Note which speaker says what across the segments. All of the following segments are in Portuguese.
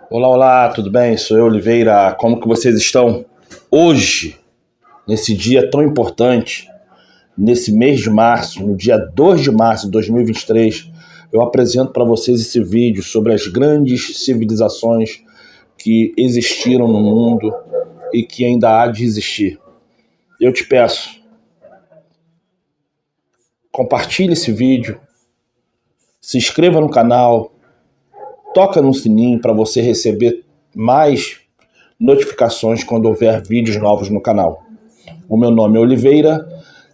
Speaker 1: Olá, olá, tudo bem? Sou eu, Oliveira. Como que vocês estão? Hoje, nesse dia tão importante, nesse mês de março, no dia 2 de março de 2023, eu apresento para vocês esse vídeo sobre as grandes civilizações que existiram no mundo e que ainda há de existir. Eu te peço, compartilhe esse vídeo, se inscreva no canal, toca no sininho para você receber mais notificações quando houver vídeos novos no canal. O meu nome é Oliveira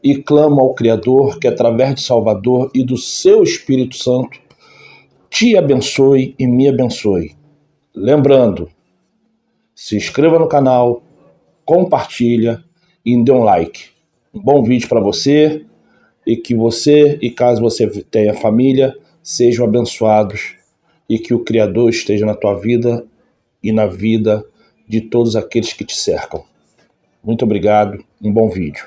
Speaker 1: e clamo ao Criador que, através de Salvador e do seu Espírito Santo, te abençoe e me abençoe. Lembrando, se inscreva no canal, compartilha e dê um like. Um bom vídeo para você e que você, e caso você tenha família, sejam abençoados e que o Criador esteja na tua vida e na vida de todos aqueles que te cercam. Muito obrigado, um bom vídeo.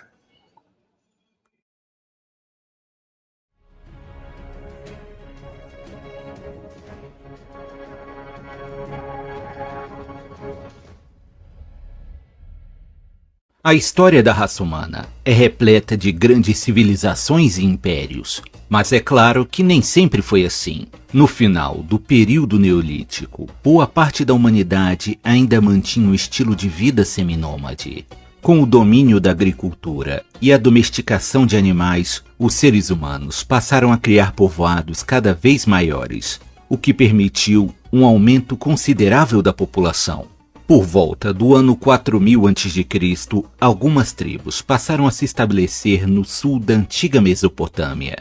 Speaker 2: A história da raça humana é repleta de grandes civilizações e impérios, mas é claro que nem sempre foi assim. No final do período neolítico, boa parte da humanidade ainda mantinha um estilo de vida seminômade. Com o domínio da agricultura e a domesticação de animais, os seres humanos passaram a criar povoados cada vez maiores, o que permitiu um aumento considerável da população. Por volta do ano 4000 a.C., algumas tribos passaram a se estabelecer no sul da antiga Mesopotâmia,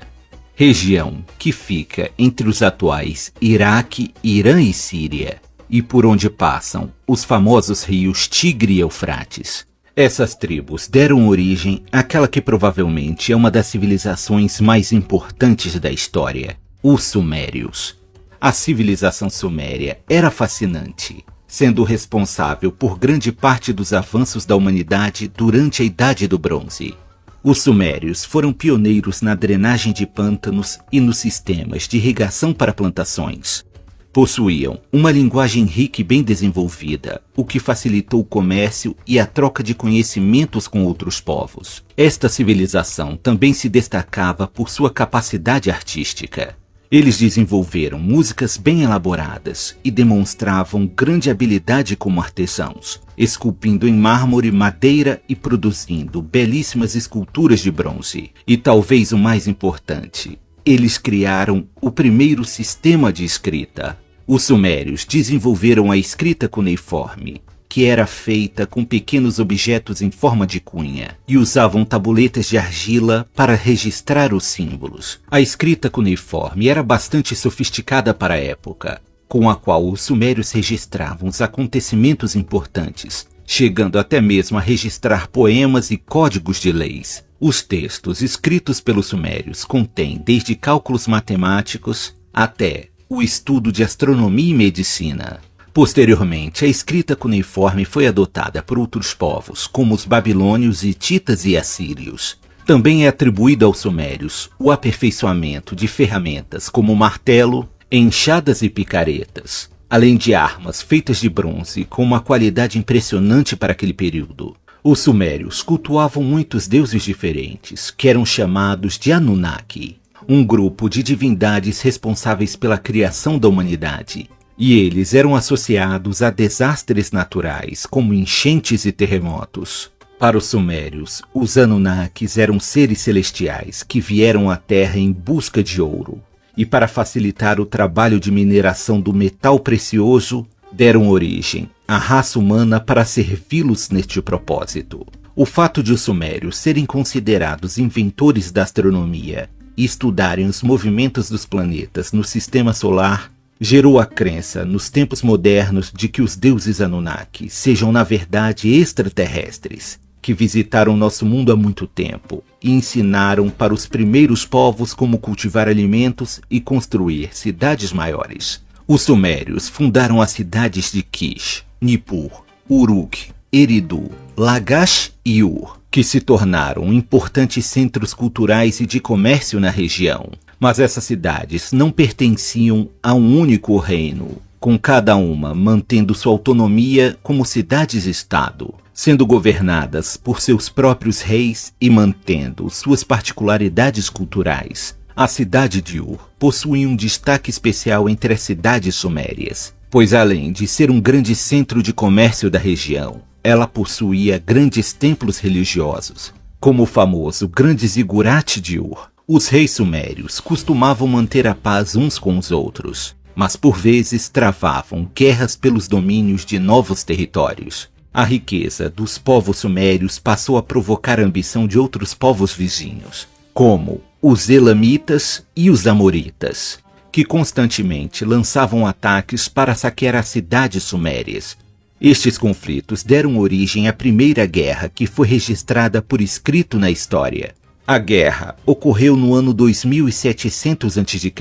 Speaker 2: região que fica entre os atuais Iraque, Irã e Síria, e por onde passam os famosos rios Tigre e Eufrates. Essas tribos deram origem àquela que provavelmente é uma das civilizações mais importantes da história, os Sumérios. A civilização suméria era fascinante, sendo responsável por grande parte dos avanços da humanidade durante a Idade do Bronze. Os sumérios foram pioneiros na drenagem de pântanos e nos sistemas de irrigação para plantações. Possuíam uma linguagem rica e bem desenvolvida, o que facilitou o comércio e a troca de conhecimentos com outros povos. Esta civilização também se destacava por sua capacidade artística. Eles desenvolveram músicas bem elaboradas e demonstravam grande habilidade como artesãos, esculpindo em mármore, madeira e produzindo belíssimas esculturas de bronze. E talvez o mais importante, eles criaram o primeiro sistema de escrita. Os sumérios desenvolveram a escrita cuneiforme, que era feita com pequenos objetos em forma de cunha, e usavam tabuletas de argila para registrar os símbolos. A escrita cuneiforme era bastante sofisticada para a época, com a qual os sumérios registravam os acontecimentos importantes, chegando até mesmo a registrar poemas e códigos de leis. Os textos escritos pelos sumérios contêm desde cálculos matemáticos até o estudo de astronomia e medicina. Posteriormente, a escrita cuneiforme foi adotada por outros povos, como os babilônios, hititas e assírios. Também é atribuído aos sumérios o aperfeiçoamento de ferramentas como martelo, enxadas e picaretas, além de armas feitas de bronze com uma qualidade impressionante para aquele período. Os sumérios cultuavam muitos deuses diferentes, que eram chamados de Anunnaki, um grupo de divindades responsáveis pela criação da humanidade. E eles eram associados a desastres naturais, como enchentes e terremotos. Para os sumérios, os Anunnakis eram seres celestiais que vieram à Terra em busca de ouro. E para facilitar o trabalho de mineração do metal precioso, deram origem à raça humana para servi-los neste propósito. O fato de os sumérios serem considerados inventores da astronomia e estudarem os movimentos dos planetas no sistema solar gerou a crença nos tempos modernos de que os deuses Anunnaki sejam na verdade extraterrestres, que visitaram nosso mundo há muito tempo e ensinaram para os primeiros povos como cultivar alimentos e construir cidades maiores. Os sumérios fundaram as cidades de Kish, Nippur, Uruk, Eridu, Lagash e Ur, que se tornaram importantes centros culturais e de comércio na região. Mas essas cidades não pertenciam a um único reino, com cada uma mantendo sua autonomia como cidades-estado, sendo governadas por seus próprios reis e mantendo suas particularidades culturais. A cidade de Ur possuía um destaque especial entre as cidades sumérias, pois além de ser um grande centro de comércio da região, ela possuía grandes templos religiosos, como o famoso Grande Zigurate de Ur. Os reis sumérios costumavam manter a paz uns com os outros, mas por vezes travavam guerras pelos domínios de novos territórios. A riqueza dos povos sumérios passou a provocar a ambição de outros povos vizinhos, como os elamitas e os amoritas, que constantemente lançavam ataques para saquear as cidades sumérias. Estes conflitos deram origem à primeira guerra que foi registrada por escrito na história. A guerra ocorreu no ano 2700 a.C.,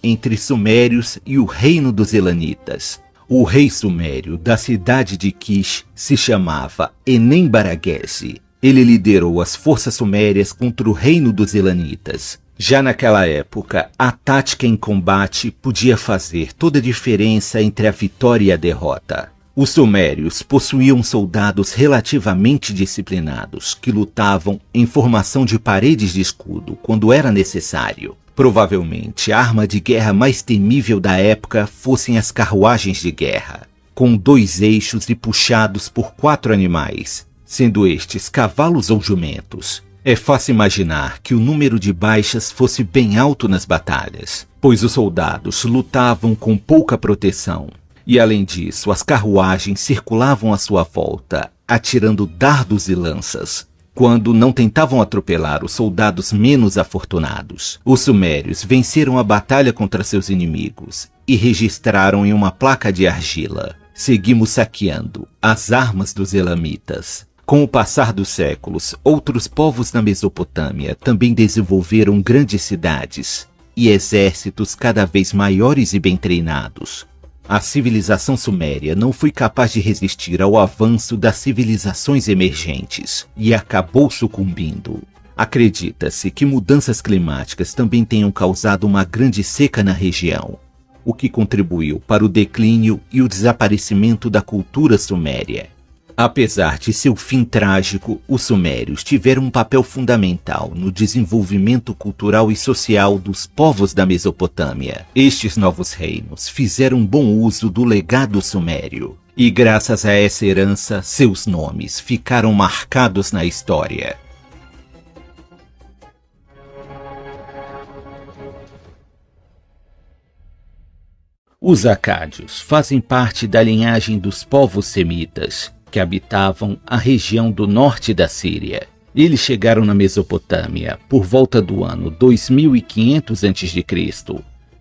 Speaker 2: entre sumérios e o reino dos elanitas. O rei sumério da cidade de Kish se chamava Enem-Baraguese. Ele liderou as forças sumérias contra o reino dos elanitas. Já naquela época, a tática em combate podia fazer toda a diferença entre a vitória e a derrota. Os sumérios possuíam soldados relativamente disciplinados que lutavam em formação de paredes de escudo quando era necessário. Provavelmente a arma de guerra mais temível da época fossem as carruagens de guerra, com 2 eixos e puxados por 4 animais, sendo estes cavalos ou jumentos. É fácil imaginar que o número de baixas fosse bem alto nas batalhas, pois os soldados lutavam com pouca proteção. E além disso, as carruagens circulavam à sua volta, atirando dardos e lanças, quando não tentavam atropelar os soldados menos afortunados. Os sumérios venceram a batalha contra seus inimigos e registraram em uma placa de argila: "Seguimos saqueando as armas dos elamitas." Com o passar dos séculos, outros povos na Mesopotâmia também desenvolveram grandes cidades e exércitos cada vez maiores e bem treinados. A civilização suméria não foi capaz de resistir ao avanço das civilizações emergentes e acabou sucumbindo. Acredita-se que mudanças climáticas também tenham causado uma grande seca na região, o que contribuiu para o declínio e o desaparecimento da cultura suméria. Apesar de seu fim trágico, os sumérios tiveram um papel fundamental no desenvolvimento cultural e social dos povos da Mesopotâmia. Estes novos reinos fizeram bom uso do legado sumério, e graças a essa herança, seus nomes ficaram marcados na história. Os acádios fazem parte da linhagem dos povos semitas, que habitavam a região do norte da Síria. Eles chegaram na Mesopotâmia por volta do ano 2500 a.C.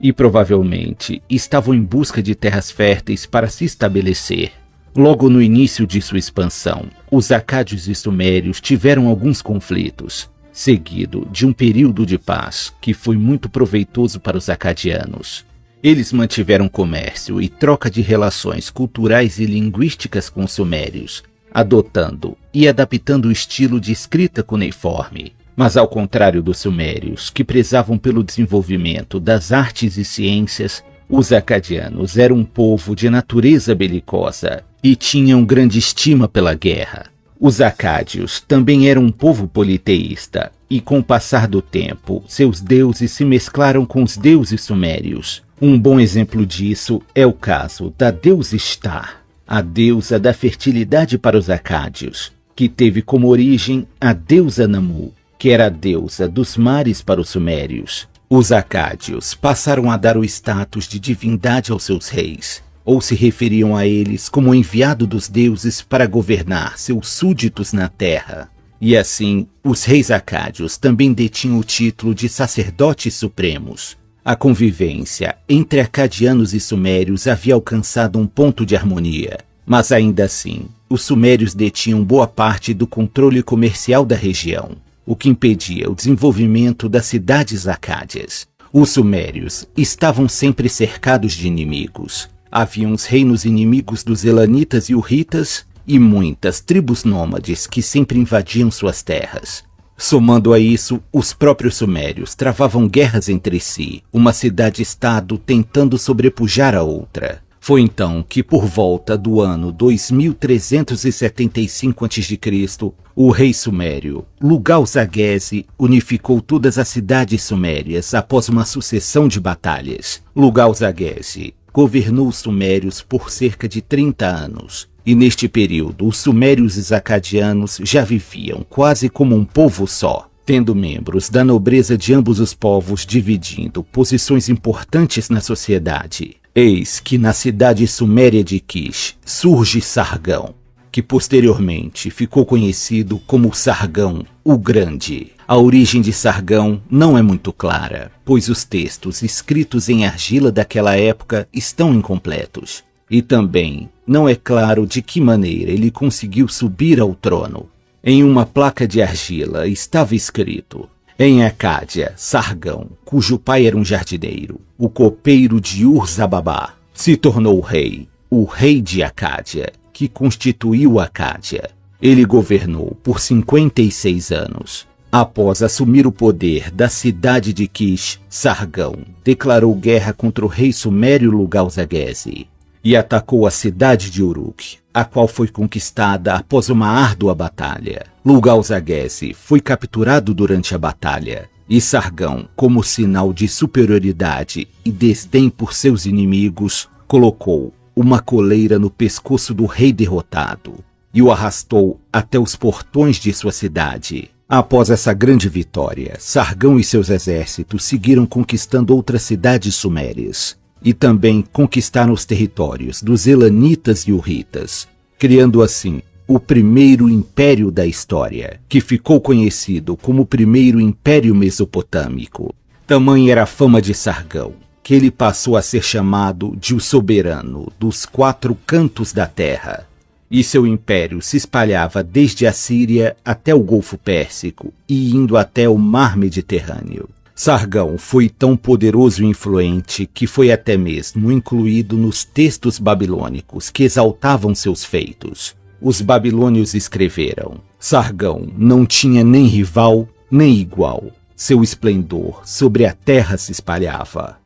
Speaker 2: e provavelmente estavam em busca de terras férteis para se estabelecer. Logo no início de sua expansão, os acádios e sumérios tiveram alguns conflitos, seguido de um período de paz que foi muito proveitoso para os acadianos. Eles mantiveram comércio e troca de relações culturais e linguísticas com os sumérios, adotando e adaptando o estilo de escrita cuneiforme. Mas ao contrário dos sumérios, que prezavam pelo desenvolvimento das artes e ciências, os acadianos eram um povo de natureza belicosa e tinham grande estima pela guerra. Os acádios também eram um povo politeísta e, com o passar do tempo, seus deuses se mesclaram com os deuses sumérios. Um bom exemplo disso é o caso da deusa Ishtar, a deusa da fertilidade para os acádios, que teve como origem a deusa Namu, que era a deusa dos mares para os sumérios. Os acádios passaram a dar o status de divindade aos seus reis, ou se referiam a eles como enviado dos deuses para governar seus súditos na terra. E assim, os reis acádios também detinham o título de sacerdotes supremos. A convivência entre acadianos e sumérios havia alcançado um ponto de harmonia, mas ainda assim, os sumérios detinham boa parte do controle comercial da região, o que impedia o desenvolvimento das cidades acádias. Os sumérios estavam sempre cercados de inimigos. Haviam os reinos inimigos dos elanitas e urritas e muitas tribos nômades que sempre invadiam suas terras. Somando a isso, os próprios sumérios travavam guerras entre si, uma cidade-estado tentando sobrepujar a outra. Foi então que, por volta do ano 2375 a.C., o rei sumério, Lugal-Zaghese, unificou todas as cidades sumérias após uma sucessão de batalhas. Lugal-Zaghese governou os sumérios por cerca de 30 anos, e neste período os sumérios e os acadianos já viviam quase como um povo só, tendo membros da nobreza de ambos os povos dividindo posições importantes na sociedade. Eis que na cidade suméria de Kish surge Sargão, que posteriormente ficou conhecido como Sargão o Grande. A origem de Sargão não é muito clara, pois os textos escritos em argila daquela época estão incompletos. E também não é claro de que maneira ele conseguiu subir ao trono. Em uma placa de argila estava escrito: em Acádia, Sargão, cujo pai era um jardineiro, o copeiro de Ur-Zababá, se tornou rei, o rei de Acádia, que constituiu Acádia. Ele governou por 56 anos. Após assumir o poder da cidade de Kish, Sargão declarou guerra contra o rei sumério Lugal-Zaghese e atacou a cidade de Uruk, a qual foi conquistada após uma árdua batalha. Lugal-Zaghese foi capturado durante a batalha, e Sargão, como sinal de superioridade e desdém por seus inimigos, colocou uma coleira no pescoço do rei derrotado e o arrastou até os portões de sua cidade. Após essa grande vitória, Sargão e seus exércitos seguiram conquistando outras cidades sumérias e também conquistaram os territórios dos Elanitas e Hurritas, criando assim o primeiro império da história, que ficou conhecido como o primeiro império mesopotâmico. Tamanha era a fama de Sargão, que ele passou a ser chamado de o soberano dos 4 cantos da terra, e seu império se espalhava desde a Síria até o Golfo Pérsico e indo até o Mar Mediterrâneo. Sargão foi tão poderoso e influente que foi até mesmo incluído nos textos babilônicos que exaltavam seus feitos. Os babilônios escreveram: Sargão não tinha nem rival nem igual, seu esplendor sobre a terra se espalhava.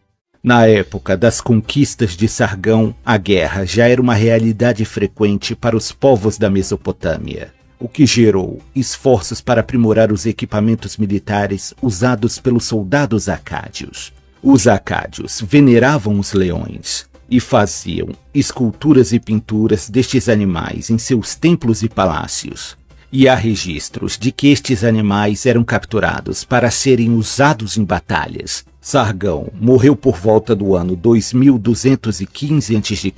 Speaker 2: Na época das conquistas de Sargão, a guerra já era uma realidade frequente para os povos da Mesopotâmia, o que gerou esforços para aprimorar os equipamentos militares usados pelos soldados acádios. Os acádios veneravam os leões e faziam esculturas e pinturas destes animais em seus templos e palácios. E há registros de que estes animais eram capturados para serem usados em batalhas. Sargão morreu por volta do ano 2215 a.C.,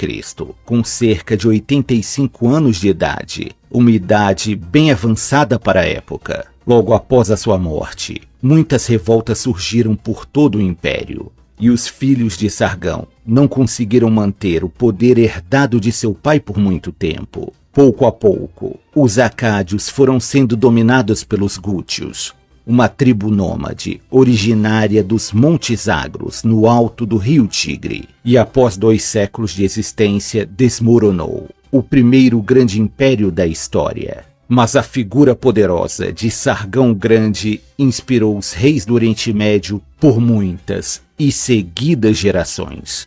Speaker 2: com cerca de 85 anos de idade, uma idade bem avançada para a época. Logo após a sua morte, muitas revoltas surgiram por todo o império, e os filhos de Sargão não conseguiram manter o poder herdado de seu pai por muito tempo. Pouco a pouco, os acádios foram sendo dominados pelos gútios, uma tribo nômade originária dos Montes Agros, no alto do rio Tigre, e após 2 séculos de existência desmoronou, o primeiro grande império da história. Mas a figura poderosa de Sargão Grande inspirou os reis do Oriente Médio por muitas e seguidas gerações.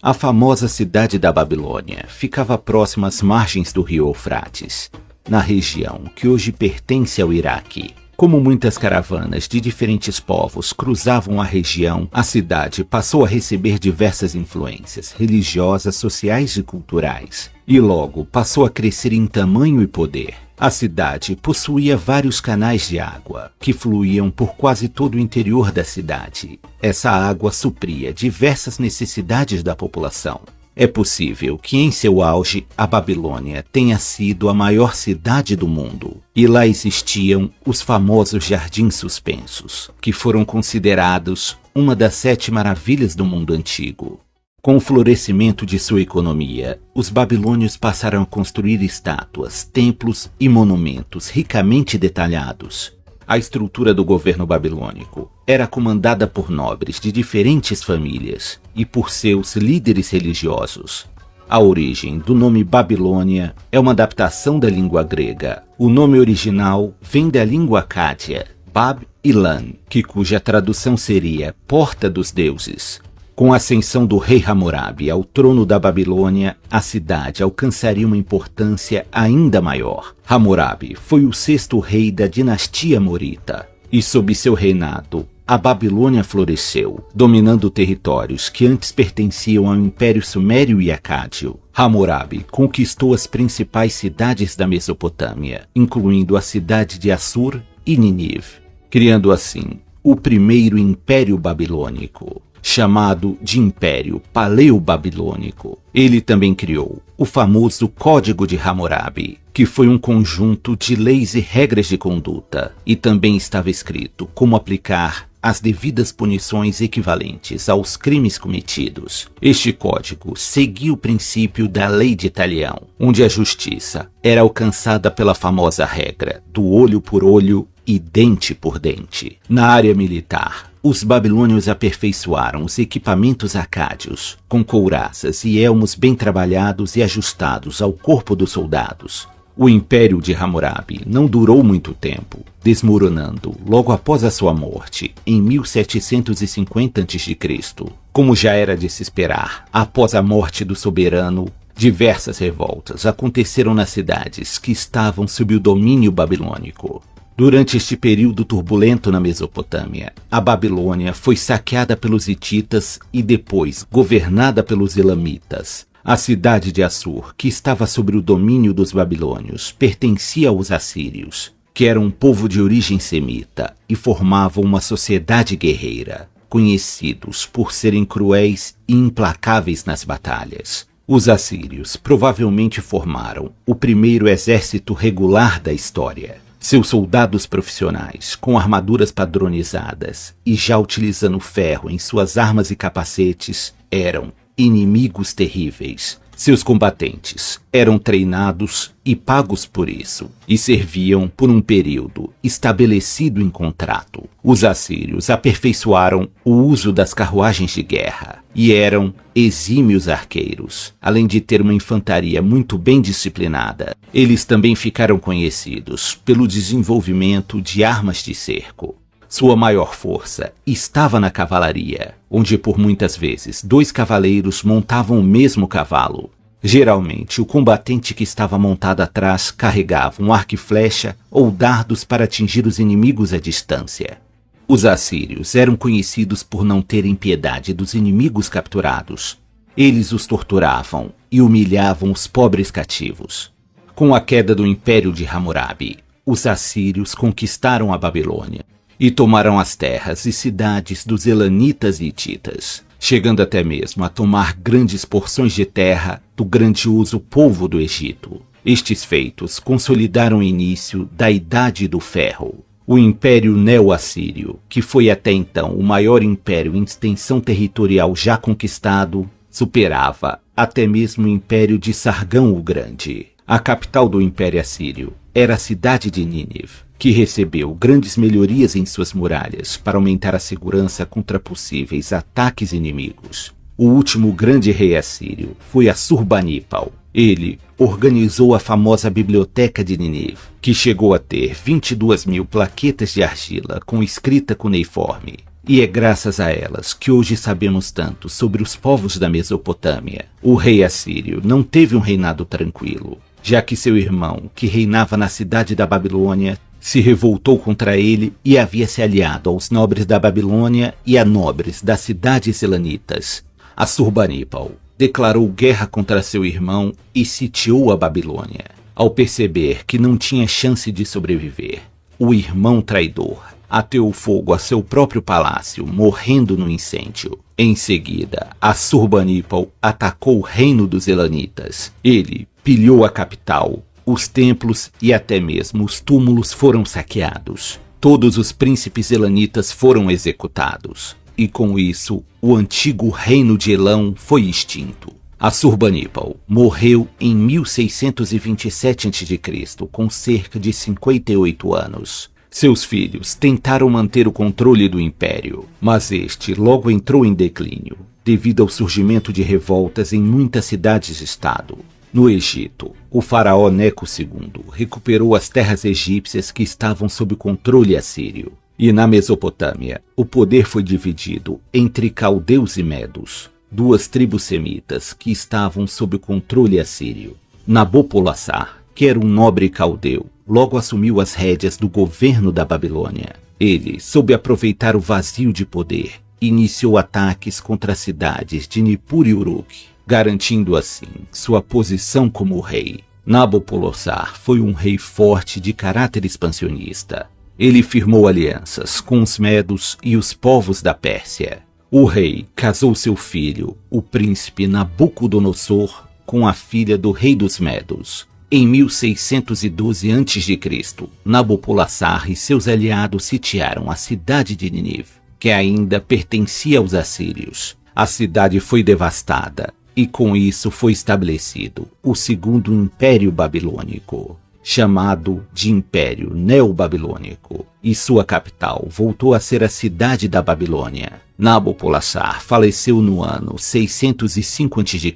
Speaker 2: A famosa cidade da Babilônia ficava próxima às margens do rio Eufrates, na região que hoje pertence ao Iraque. Como muitas caravanas de diferentes povos cruzavam a região, a cidade passou a receber diversas influências religiosas, sociais e culturais, e logo passou a crescer em tamanho e poder. A cidade possuía vários canais de água, que fluíam por quase todo o interior da cidade. Essa água supria diversas necessidades da população. É possível que em seu auge a Babilônia tenha sido a maior cidade do mundo, e lá existiam os famosos Jardins Suspensos, que foram considerados uma das 7 maravilhas do mundo antigo. Com o florescimento de sua economia, os babilônios passaram a construir estátuas, templos e monumentos ricamente detalhados. A estrutura do governo babilônico era comandada por nobres de diferentes famílias e por seus líderes religiosos. A origem do nome Babilônia é uma adaptação da língua grega. O nome original vem da língua acádia, Bab-Ilan, cuja tradução seria Porta dos Deuses. Com a ascensão do rei Hammurabi ao trono da Babilônia, a cidade alcançaria uma importância ainda maior. Hammurabi foi o 6º rei da dinastia Amorita, e sob seu reinado, a Babilônia floresceu, dominando territórios que antes pertenciam ao Império Sumério e Acádio. Hammurabi conquistou as principais cidades da Mesopotâmia, incluindo a cidade de Assur e Nínive, criando assim o primeiro Império Babilônico, chamado de Império Paleo-Babilônico. Ele também criou o famoso Código de Hammurabi, que foi um conjunto de leis e regras de conduta, e também estava escrito como aplicar as devidas punições equivalentes aos crimes cometidos. Este código seguia o princípio da lei de Talião, onde a justiça era alcançada pela famosa regra do olho por olho e dente por dente. Na área militar, os babilônios aperfeiçoaram os equipamentos acádios, com couraças e elmos bem trabalhados e ajustados ao corpo dos soldados. O império de Hammurabi não durou muito tempo, desmoronando logo após a sua morte, em 1750 a.C. Como já era de se esperar, após a morte do soberano, diversas revoltas aconteceram nas cidades que estavam sob o domínio babilônico. Durante este período turbulento na Mesopotâmia, a Babilônia foi saqueada pelos hititas e depois governada pelos elamitas. A cidade de Assur, que estava sob o domínio dos babilônios, pertencia aos assírios, que eram um povo de origem semita e formavam uma sociedade guerreira, conhecidos por serem cruéis e implacáveis nas batalhas. Os assírios provavelmente formaram o primeiro exército regular da história. Seus soldados profissionais, com armaduras padronizadas e já utilizando ferro em suas armas e capacetes, eram inimigos terríveis. Seus combatentes eram treinados e pagos por isso, e serviam por um período estabelecido em contrato. Os assírios aperfeiçoaram o uso das carruagens de guerra e eram exímios arqueiros, além de ter uma infantaria muito bem disciplinada. Eles também ficaram conhecidos pelo desenvolvimento de armas de cerco. Sua maior força estava na cavalaria, onde por muitas vezes 2 cavaleiros montavam o mesmo cavalo. Geralmente, o combatente que estava montado atrás carregava um arco e flecha ou dardos para atingir os inimigos à distância. Os assírios eram conhecidos por não terem piedade dos inimigos capturados. Eles os torturavam e humilhavam os pobres cativos. Com a queda do Império de Hammurabi, os assírios conquistaram a Babilônia e tomaram as terras e cidades dos elanitas e hititas, chegando até mesmo a tomar grandes porções de terra do grandioso povo do Egito. Estes feitos consolidaram o início da Idade do Ferro. O Império Neo-Assírio, que foi até então o maior império em extensão territorial já conquistado, superava até mesmo o Império de Sargão o Grande. A capital do Império Assírio era a cidade de Nínive, que recebeu grandes melhorias em suas muralhas para aumentar a segurança contra possíveis ataques inimigos. O último grande rei assírio foi Assurbanipal. Ele organizou a famosa Biblioteca de Nínive, que chegou a ter 22.000 plaquetas de argila com escrita cuneiforme. E é graças a elas que hoje sabemos tanto sobre os povos da Mesopotâmia. O rei assírio não teve um reinado tranquilo, já que seu irmão, que reinava na cidade da Babilônia, se revoltou contra ele e havia se aliado aos nobres da Babilônia e a nobres das cidades elanitas. Assurbanipal declarou guerra contra seu irmão e sitiou a Babilônia. Ao perceber que não tinha chance de sobreviver, o irmão traidor ateou fogo a seu próprio palácio, morrendo no incêndio. Em seguida, Assurbanipal atacou o reino dos elanitas. Ele pilhou a capital. Os templos e até mesmo os túmulos foram saqueados. Todos os príncipes elanitas foram executados. E com isso, o antigo reino de Elão foi extinto. Assurbanipal morreu em 1627 a.C., com cerca de 58 anos. Seus filhos tentaram manter o controle do império, mas este logo entrou em declínio, devido ao surgimento de revoltas em muitas cidades-estado. No Egito, o faraó Neco II recuperou as terras egípcias que estavam sob o controle assírio. E na Mesopotâmia, o poder foi dividido entre caldeus e medos, duas tribos semitas que estavam sob o controle assírio. Nabopolassar, que era um nobre caldeu, logo assumiu as rédeas do governo da Babilônia. Ele soube aproveitar o vazio de poder e iniciou ataques contra as cidades de Nippur e Uruk, garantindo assim sua posição como rei. Nabopolassar foi um rei forte de caráter expansionista. Ele firmou alianças com os medos e os povos da Pérsia. O rei casou seu filho, o príncipe Nabucodonosor, com a filha do rei dos medos. Em 1612 a.C., Nabopolassar e seus aliados sitiaram a cidade de Nínive, que ainda pertencia aos assírios. A cidade foi devastada e com isso foi estabelecido o segundo Império Babilônico, chamado de Império Neobabilônico, e sua capital voltou a ser a cidade da Babilônia. Nabopolassar faleceu no ano 605 a.C.,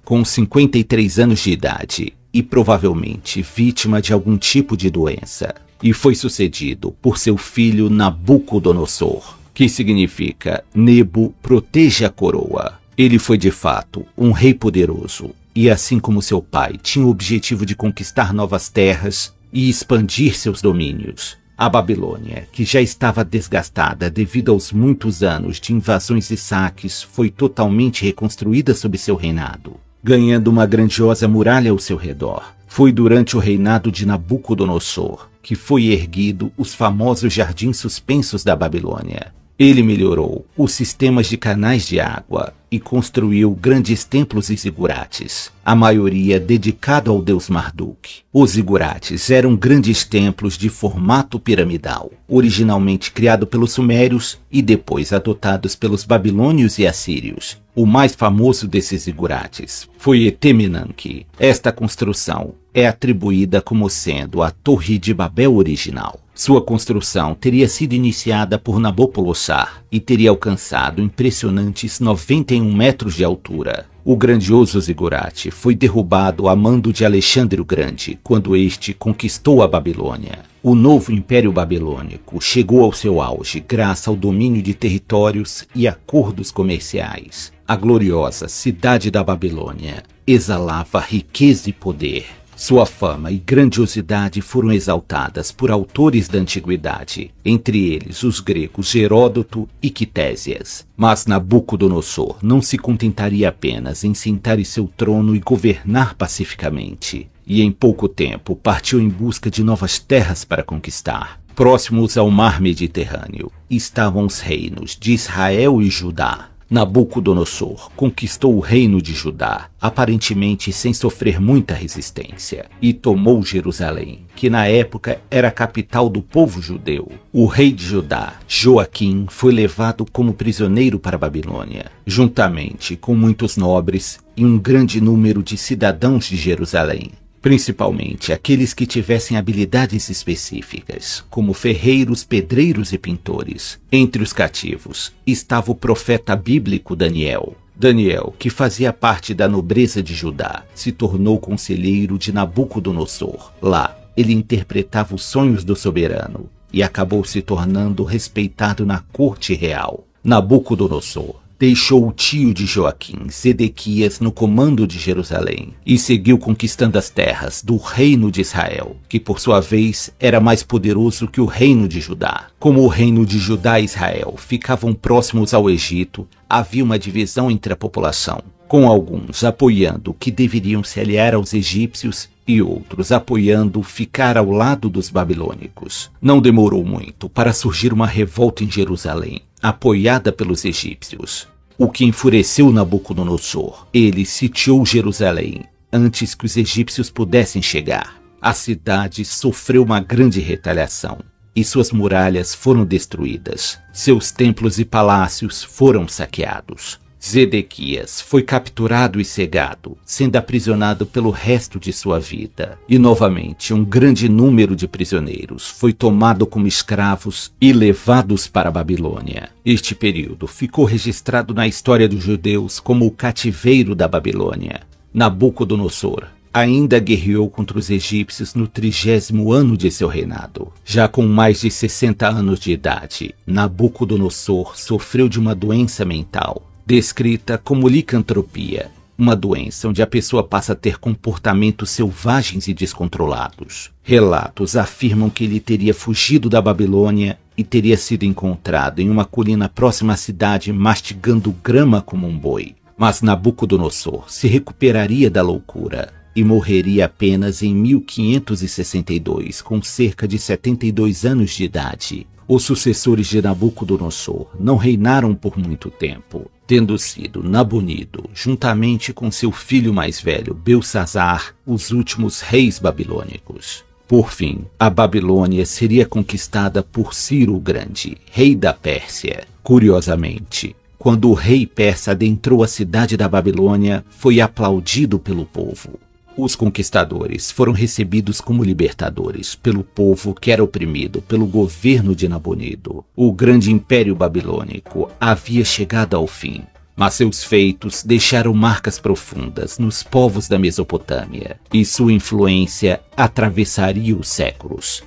Speaker 2: com 53 anos de idade e provavelmente vítima de algum tipo de doença, e foi sucedido por seu filho Nabucodonosor, que significa Nebo proteja a coroa. Ele foi de fato um rei poderoso, e assim como seu pai tinha o objetivo de conquistar novas terras e expandir seus domínios, a Babilônia, que já estava desgastada devido aos muitos anos de invasões e saques, foi totalmente reconstruída sob seu reinado, ganhando uma grandiosa muralha ao seu redor. Foi durante o reinado de Nabucodonosor que foi erguido os famosos jardins suspensos da Babilônia. Ele melhorou os sistemas de canais de água e construiu grandes templos e zigurates, a maioria dedicado ao deus Marduk. Os zigurates eram grandes templos de formato piramidal, originalmente criado pelos sumérios e depois adotados pelos babilônios e assírios. O mais famoso desses zigurates foi Etemenanque. Esta construção é atribuída como sendo a Torre de Babel original. Sua construção teria sido iniciada por Nabopolassar e teria alcançado impressionantes 91 metros de altura. O grandioso zigurate foi derrubado a mando de Alexandre o Grande quando este conquistou a Babilônia. O novo Império Babilônico chegou ao seu auge graças ao domínio de territórios e acordos comerciais. A gloriosa cidade da Babilônia exalava riqueza e poder. Sua fama e grandiosidade foram exaltadas por autores da antiguidade, entre eles os gregos Heródoto e Quitésias. Mas Nabucodonosor não se contentaria apenas em sentar em seu trono e governar pacificamente, e em pouco tempo partiu em busca de novas terras para conquistar. Próximos ao mar Mediterrâneo estavam os reinos de Israel e Judá. Nabucodonosor conquistou o reino de Judá, aparentemente sem sofrer muita resistência, e tomou Jerusalém, que na época era a capital do povo judeu. O rei de Judá, Joaquim, foi levado como prisioneiro para a Babilônia, juntamente com muitos nobres e um grande número de cidadãos de Jerusalém, principalmente aqueles que tivessem habilidades específicas, como ferreiros, pedreiros e pintores. Entre os cativos estava o profeta bíblico Daniel. Daniel, que fazia parte da nobreza de Judá, se tornou conselheiro de Nabucodonosor. Lá, ele interpretava os sonhos do soberano e acabou se tornando respeitado na corte real. Nabucodonosor deixou o tio de Joaquim, Zedequias, no comando de Jerusalém e seguiu conquistando as terras do reino de Israel, que por sua vez era mais poderoso que o reino de Judá. Como o reino de Judá e Israel ficavam próximos ao Egito, havia uma divisão entre a população, com alguns apoiando que deveriam se aliar aos egípcios e outros apoiando ficar ao lado dos babilônicos. Não demorou muito para surgir uma revolta em Jerusalém, apoiada pelos egípcios, o que enfureceu Nabucodonosor. Ele sitiou Jerusalém antes que os egípcios pudessem chegar. A cidade sofreu uma grande retaliação e suas muralhas foram destruídas. Seus templos e palácios foram saqueados. Zedequias foi capturado e cegado, sendo aprisionado pelo resto de sua vida. E novamente um grande número de prisioneiros foi tomado como escravos e levados para a Babilônia. Este período ficou registrado na história dos judeus como o cativeiro da Babilônia. Nabucodonosor ainda guerreou contra os egípcios no 30º ano de seu reinado. Já com mais de 60 anos de idade, Nabucodonosor sofreu de uma doença mental, descrita como licantropia, uma doença onde a pessoa passa a ter comportamentos selvagens e descontrolados. Relatos afirmam que ele teria fugido da Babilônia e teria sido encontrado em uma colina próxima à cidade mastigando grama como um boi. Mas Nabucodonosor se recuperaria da loucura e morreria apenas em 1562, com cerca de 72 anos de idade. Os sucessores de Nabucodonosor não reinaram por muito tempo, tendo sido Nabonido, juntamente com seu filho mais velho, Belsazar, os últimos reis babilônicos. Por fim, a Babilônia seria conquistada por Ciro o Grande, rei da Pérsia. Curiosamente, quando o rei persa adentrou a cidade da Babilônia, foi aplaudido pelo povo. Os conquistadores foram recebidos como libertadores pelo povo que era oprimido pelo governo de Nabonido. O grande império babilônico havia chegado ao fim, mas seus feitos deixaram marcas profundas nos povos da Mesopotâmia, e sua influência atravessaria os séculos.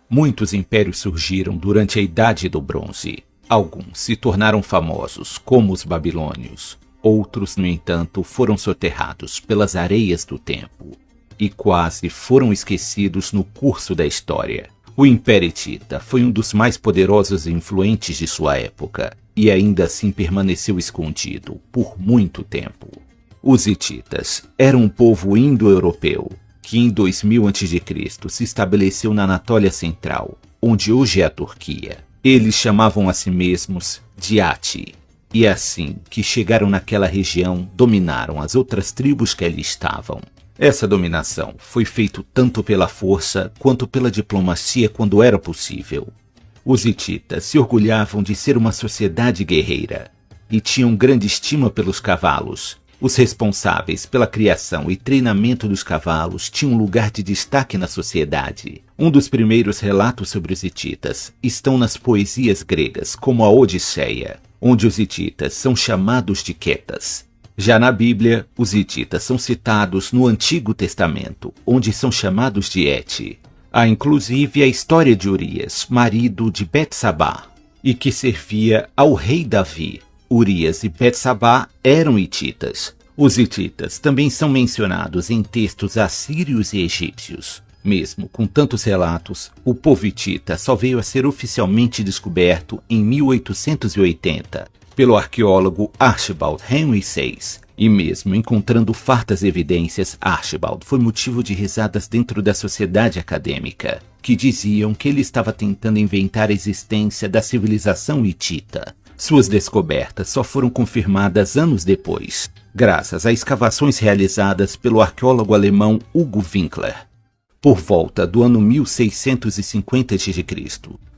Speaker 2: Muitos impérios surgiram durante a Idade do Bronze. Alguns se tornaram famosos, como os babilônios. Outros, no entanto, foram soterrados pelas areias do tempo e quase foram esquecidos no curso da história. O Império Hitita foi um dos mais poderosos e influentes de sua época e ainda assim permaneceu escondido por muito tempo. Os hititas eram um povo indo-europeu que em 2000 a.C. se estabeleceu na Anatólia Central, onde hoje é a Turquia. Eles chamavam a si mesmos de Ati, e assim que chegaram naquela região, dominaram as outras tribos que ali estavam. Essa dominação foi feita tanto pela força quanto pela diplomacia quando era possível. Os hititas se orgulhavam de ser uma sociedade guerreira e tinham grande estima pelos cavalos. Os responsáveis pela criação e treinamento dos cavalos tinham um lugar de destaque na sociedade. Um dos primeiros relatos sobre os hititas estão nas poesias gregas, como a Odisseia, onde os hititas são chamados de Quetas. Já na Bíblia, os hititas são citados no Antigo Testamento, onde são chamados de Et. Há inclusive a história de Urias, marido de Betsabá, e que servia ao rei Davi. Urias e Betsabá eram hititas. Os hititas também são mencionados em textos assírios e egípcios. Mesmo com tantos relatos, o povo hitita só veio a ser oficialmente descoberto em 1880 pelo arqueólogo Archibald Henry Sayce. E mesmo encontrando fartas evidências, Archibald foi motivo de risadas dentro da sociedade acadêmica, que diziam que ele estava tentando inventar a existência da civilização hitita. Suas descobertas só foram confirmadas anos depois, graças a escavações realizadas pelo arqueólogo alemão Hugo Winkler. Por volta do ano 1650 a.C.,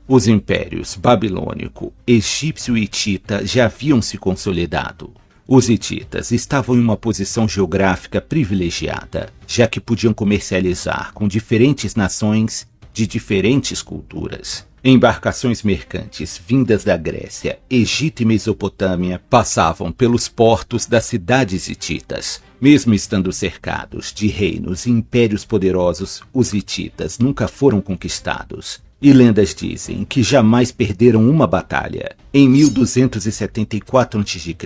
Speaker 2: os impérios babilônico, egípcio e hitita já haviam se consolidado. Os hititas estavam em uma posição geográfica privilegiada, já que podiam comercializar com diferentes nações de diferentes culturas. Embarcações mercantes vindas da Grécia, Egito e Mesopotâmia passavam pelos portos das cidades hititas. Mesmo estando cercados de reinos e impérios poderosos, os hititas nunca foram conquistados. E lendas dizem que jamais perderam uma batalha. Em 1274 a.C.,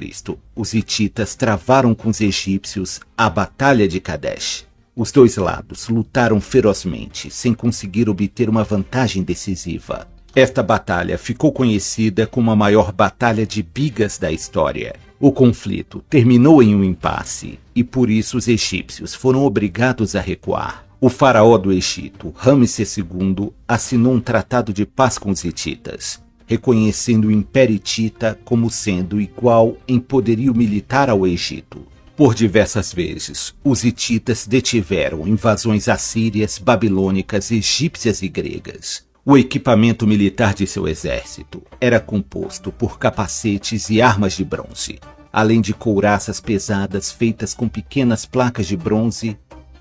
Speaker 2: os hititas travaram com os egípcios a Batalha de Kadesh. Os dois lados lutaram ferozmente, sem conseguir obter uma vantagem decisiva. Esta batalha ficou conhecida como a maior batalha de bigas da história. O conflito terminou em um impasse, e por isso os egípcios foram obrigados a recuar. O faraó do Egito, Ramsés II, assinou um tratado de paz com os hititas, reconhecendo o Império Hitita como sendo igual em poderio militar ao Egito. Por diversas vezes, os hititas detiveram invasões assírias, babilônicas, egípcias e gregas. O equipamento militar de seu exército era composto por capacetes e armas de bronze, além de couraças pesadas feitas com pequenas placas de bronze,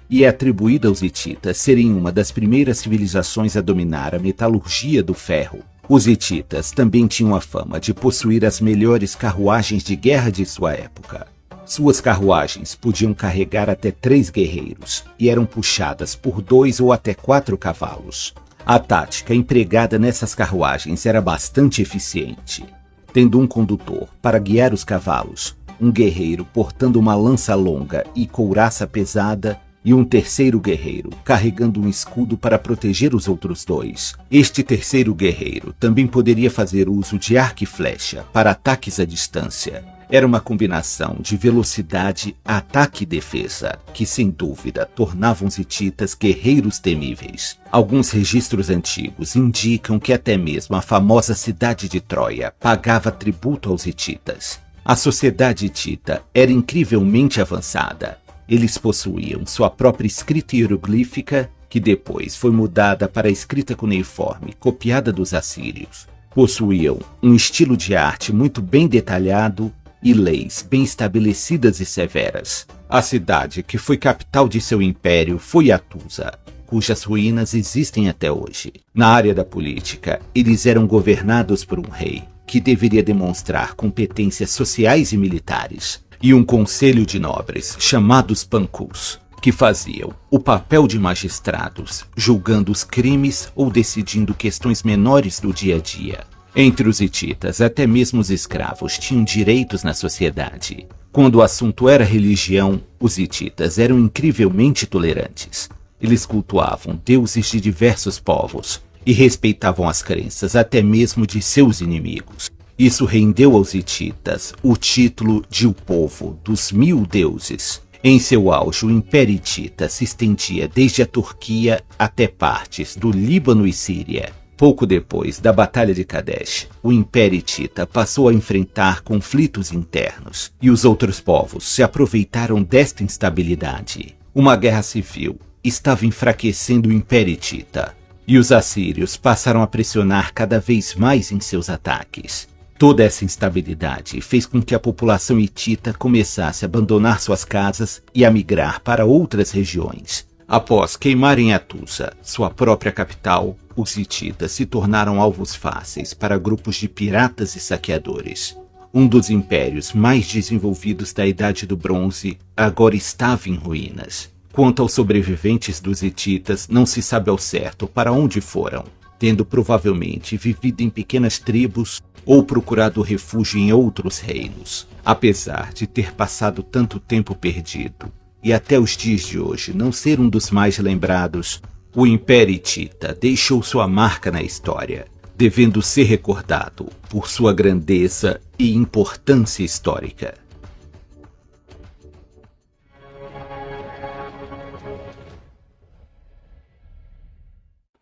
Speaker 2: e é atribuída aos hititas serem uma das primeiras civilizações a dominar a metalurgia do ferro. Os hititas também tinham a fama de possuir as melhores carruagens de guerra de sua época. Suas carruagens podiam carregar até 3 guerreiros e eram puxadas por 2 ou até 4 cavalos. A tática empregada nessas carruagens era bastante eficiente. Tendo um condutor para guiar os cavalos, um guerreiro portando uma lança longa e couraça pesada, e um terceiro guerreiro carregando um escudo para proteger os outros 2. Este terceiro guerreiro também poderia fazer uso de arco e flecha para ataques à distância. Era uma combinação de velocidade, ataque e defesa, que sem dúvida tornavam os hititas guerreiros temíveis. Alguns registros antigos indicam que até mesmo a famosa cidade de Troia pagava tributo aos hititas. A sociedade hitita era incrivelmente avançada. Eles possuíam sua própria escrita hieroglífica, que depois foi mudada para a escrita cuneiforme, copiada dos assírios. Possuíam um estilo de arte muito bem detalhado e leis bem estabelecidas e severas. A cidade que foi capital de seu império foi Hatusa, cujas ruínas existem até hoje. Na área da política, eles eram governados por um rei, que deveria demonstrar competências sociais e militares, e um conselho de nobres, chamados Pancus, que faziam o papel de magistrados, julgando os crimes ou decidindo questões menores do dia a dia. Entre os hititas, até mesmo os escravos tinham direitos na sociedade. Quando o assunto era religião, os hititas eram incrivelmente tolerantes. Eles cultuavam deuses de diversos povos e respeitavam as crenças até mesmo de seus inimigos. Isso rendeu aos hititas o título de o povo dos 1000 deuses. Em seu auge, o Império Hitita se estendia desde a Turquia até partes do Líbano e Síria. Pouco depois da Batalha de Kadesh, o Império Hitita passou a enfrentar conflitos internos, e os outros povos se aproveitaram desta instabilidade. Uma guerra civil estava enfraquecendo o Império Hitita, e os assírios passaram a pressionar cada vez mais em seus ataques. Toda essa instabilidade fez com que a população hitita começasse a abandonar suas casas e a migrar para outras regiões. Após queimarem Hatusa, sua própria capital, os hititas se tornaram alvos fáceis para grupos de piratas e saqueadores. Um dos impérios mais desenvolvidos da Idade do Bronze agora estava em ruínas. Quanto aos sobreviventes dos hititas, não se sabe ao certo para onde foram, tendo provavelmente vivido em pequenas tribos ou procurado refúgio em outros reinos. Apesar de ter passado tanto tempo perdido, e até os dias de hoje não ser um dos mais lembrados, o Império Hitita deixou sua marca na história, devendo ser recordado por sua grandeza e importância histórica.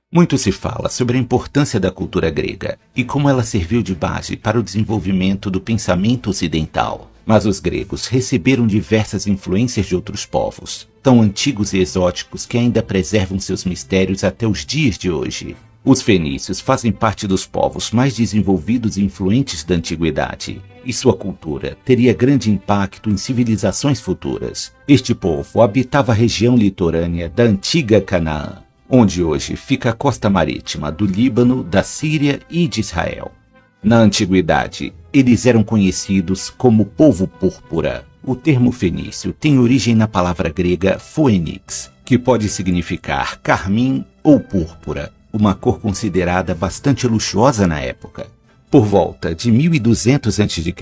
Speaker 2: Muito se fala sobre a importância da cultura grega e como ela serviu de base para o desenvolvimento do pensamento ocidental. Mas os gregos receberam diversas influências de outros povos, tão antigos e exóticos que ainda preservam seus mistérios até os dias de hoje. Os fenícios fazem parte dos povos mais desenvolvidos e influentes da antiguidade, e sua cultura teria grande impacto em civilizações futuras. Este povo habitava a região litorânea da antiga Canaã, onde hoje fica a costa marítima do Líbano, da Síria e de Israel. Na antiguidade, eles eram conhecidos como povo púrpura. O termo fenício tem origem na palavra grega phoenix, que pode significar carmim ou púrpura, uma cor considerada bastante luxuosa na época. Por volta de 1200 a.C.,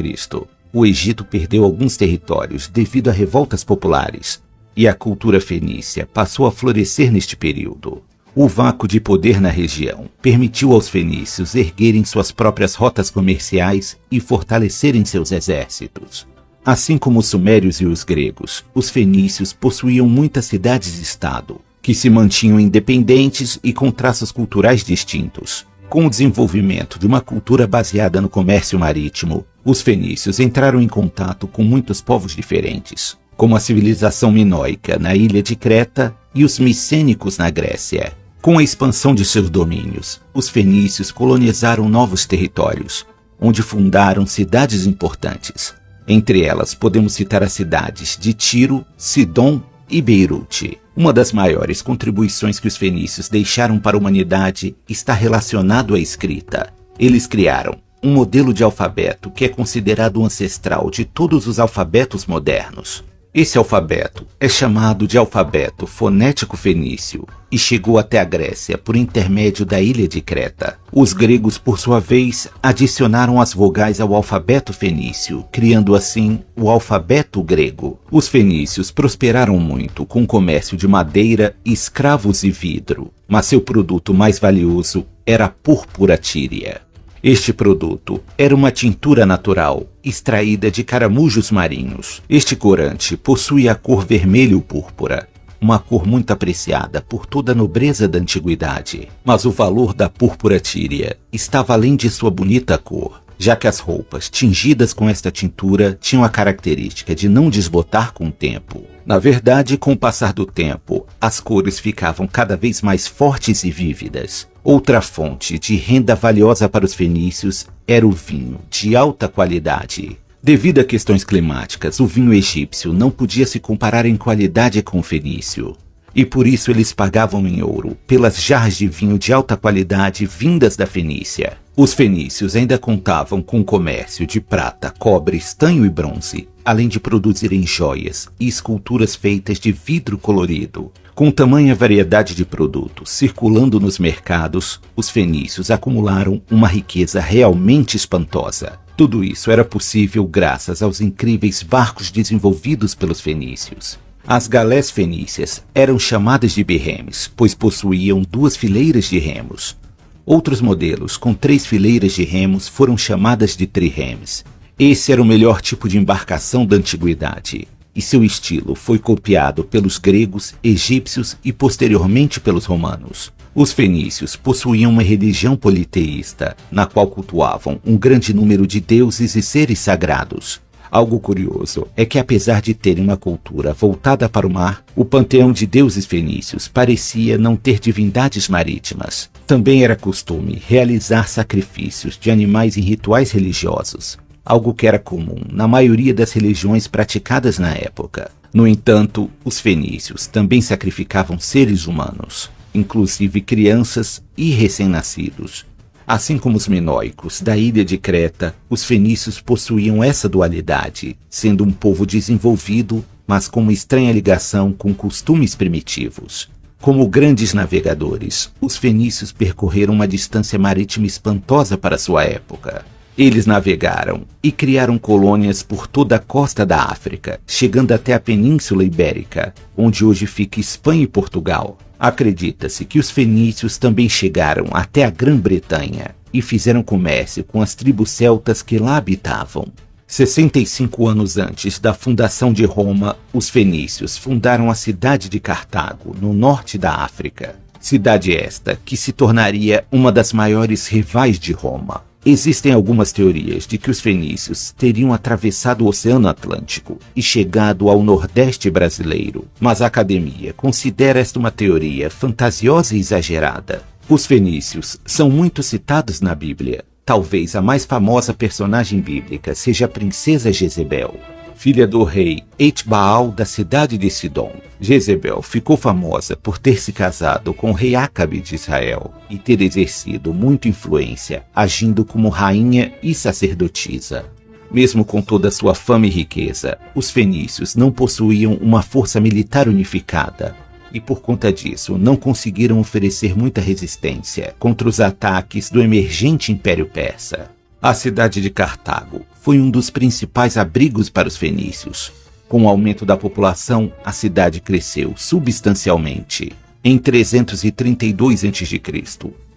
Speaker 2: o Egito perdeu alguns territórios devido a revoltas populares, e a cultura fenícia passou a florescer neste período. O vácuo de poder na região permitiu aos fenícios erguerem suas próprias rotas comerciais e fortalecerem seus exércitos. Assim como os sumérios e os gregos, os fenícios possuíam muitas cidades-estado, que se mantinham independentes e com traços culturais distintos. Com o desenvolvimento de uma cultura baseada no comércio marítimo, os fenícios entraram em contato com muitos povos diferentes, como a civilização minoica na ilha de Creta e os micênicos na Grécia. Com a expansão de seus domínios, os fenícios colonizaram novos territórios, onde fundaram cidades importantes. Entre elas podemos citar as cidades de Tiro, Sidom e Beirute. Uma das maiores contribuições que os fenícios deixaram para a humanidade está relacionado à escrita. Eles criaram um modelo de alfabeto que é considerado o ancestral de todos os alfabetos modernos. Esse alfabeto é chamado de alfabeto fonético fenício e chegou até a Grécia por intermédio da ilha de Creta. Os gregos, por sua vez, adicionaram as vogais ao alfabeto fenício, criando assim o alfabeto grego. Os fenícios prosperaram muito com o comércio de madeira, escravos e vidro, mas seu produto mais valioso era a púrpura tíria. Este produto era uma tintura natural, extraída de caramujos marinhos. Este corante possui a cor vermelho-púrpura, uma cor muito apreciada por toda a nobreza da antiguidade. Mas o valor da púrpura tíria estava além de sua bonita cor, já que as roupas tingidas com esta tintura tinham a característica de não desbotar com o tempo. Na verdade, com o passar do tempo, as cores ficavam cada vez mais fortes e vívidas. Outra fonte de renda valiosa para os fenícios era o vinho, de alta qualidade. Devido a questões climáticas, o vinho egípcio não podia se comparar em qualidade com o fenício. E por isso eles pagavam em ouro pelas jarras de vinho de alta qualidade vindas da Fenícia. Os fenícios ainda contavam com comércio de prata, cobre, estanho e bronze, além de produzirem joias e esculturas feitas de vidro colorido. Com tamanha variedade de produtos circulando nos mercados, os fenícios acumularam uma riqueza realmente espantosa. Tudo isso era possível graças aos incríveis barcos desenvolvidos pelos fenícios. As galés fenícias eram chamadas de birremes, pois possuíam 2 fileiras de remos. Outros modelos com 3 fileiras de remos foram chamadas de triremes. Esse era o melhor tipo de embarcação da antiguidade, e seu estilo foi copiado pelos gregos, egípcios e posteriormente pelos romanos. Os fenícios possuíam uma religião politeísta, na qual cultuavam um grande número de deuses e seres sagrados. Algo curioso é que, apesar de terem uma cultura voltada para o mar, o panteão de deuses fenícios parecia não ter divindades marítimas. Também era costume realizar sacrifícios de animais em rituais religiosos, algo que era comum na maioria das religiões praticadas na época. No entanto, os fenícios também sacrificavam seres humanos, inclusive crianças e recém-nascidos. Assim como os minoicos da ilha de Creta, os fenícios possuíam essa dualidade, sendo um povo desenvolvido, mas com uma estranha ligação com costumes primitivos. Como grandes navegadores, os fenícios percorreram uma distância marítima espantosa para sua época. Eles navegaram e criaram colônias por toda a costa da África, chegando até a Península Ibérica, onde hoje fica Espanha e Portugal. Acredita-se que os fenícios também chegaram até a Grã-Bretanha e fizeram comércio com as tribos celtas que lá habitavam. 65 anos antes da fundação de Roma, os fenícios fundaram a cidade de Cartago, no norte da África. Cidade esta que se tornaria uma das maiores rivais de Roma. Existem algumas teorias de que os fenícios teriam atravessado o Oceano Atlântico e chegado ao Nordeste brasileiro, mas a academia considera esta uma teoria fantasiosa e exagerada. Os fenícios são muito citados na Bíblia. Talvez a mais famosa personagem bíblica seja a princesa Jezebel, filha do rei Etbaal da cidade de Sidom. Jezebel ficou famosa por ter se casado com o rei Acabe de Israel e ter exercido muita influência, agindo como rainha e sacerdotisa. Mesmo com toda sua fama e riqueza, os fenícios não possuíam uma força militar unificada e, por conta disso, não conseguiram oferecer muita resistência contra os ataques do emergente Império Persa. A cidade de Cartago foi um dos principais abrigos para os fenícios. Com o aumento da população, a cidade cresceu substancialmente. Em 332 a.C.,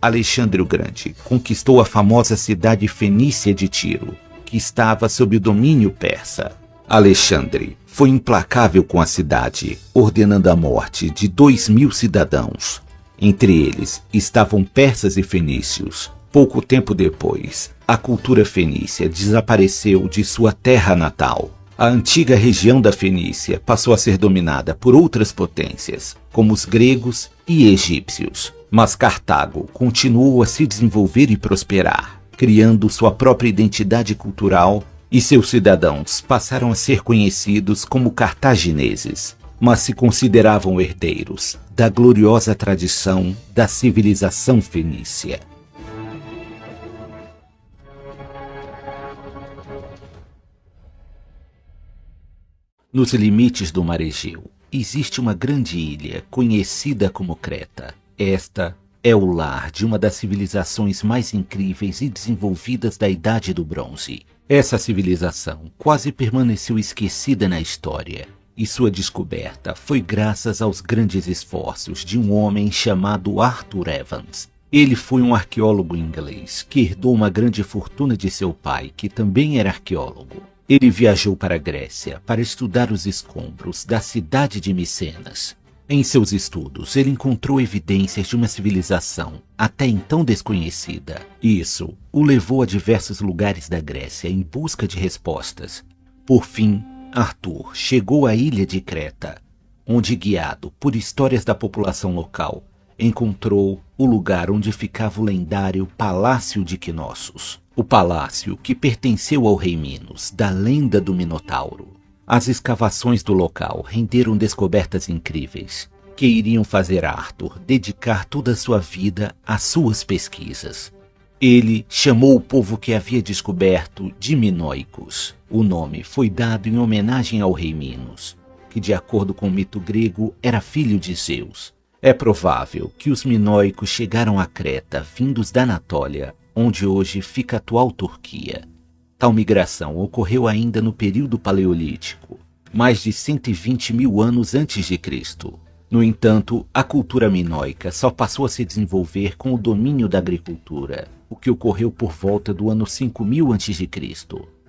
Speaker 2: Alexandre o Grande conquistou a famosa cidade fenícia de Tiro, que estava sob o domínio persa. Alexandre foi implacável com a cidade, ordenando a morte de 2.000 cidadãos. Entre eles estavam persas e fenícios. Pouco tempo depois, a cultura fenícia desapareceu de sua terra natal. A antiga região da Fenícia passou a ser dominada por outras potências, como os gregos e egípcios. Mas Cartago continuou a se desenvolver e prosperar, criando sua própria identidade cultural, e seus cidadãos passaram a ser conhecidos como cartagineses, mas se consideravam herdeiros da gloriosa tradição da civilização fenícia. Nos limites do Mar Egeu, existe uma grande ilha conhecida como Creta. Esta é o lar de uma das civilizações mais incríveis e desenvolvidas da Idade do Bronze. Essa civilização quase permaneceu esquecida na história, e sua descoberta foi graças aos grandes esforços de um homem chamado Arthur Evans. Ele foi um arqueólogo inglês que herdou uma grande fortuna de seu pai, que também era arqueólogo. Ele viajou para a Grécia para estudar os escombros da cidade de Micenas. Em seus estudos, ele encontrou evidências de uma civilização até então desconhecida. Isso o levou a diversos lugares da Grécia em busca de respostas. Por fim, Arthur chegou à ilha de Creta, onde, guiado por histórias da população local, encontrou o lugar onde ficava o lendário Palácio de Knossos. O palácio que pertenceu ao rei Minos, da lenda do Minotauro. As escavações do local renderam descobertas incríveis, que iriam fazer Arthur dedicar toda a sua vida às suas pesquisas. Ele chamou o povo que havia descoberto de Minoicos. O nome foi dado em homenagem ao rei Minos, que, de acordo com o mito grego, era filho de Zeus. É provável que os Minoicos chegaram a Creta vindos da Anatólia, onde hoje fica a atual Turquia. Tal migração ocorreu ainda no período paleolítico, mais de 120 mil anos antes de Cristo. No entanto, a cultura minoica só passou a se desenvolver com o domínio da agricultura, o que ocorreu por volta do ano 5000 a.C.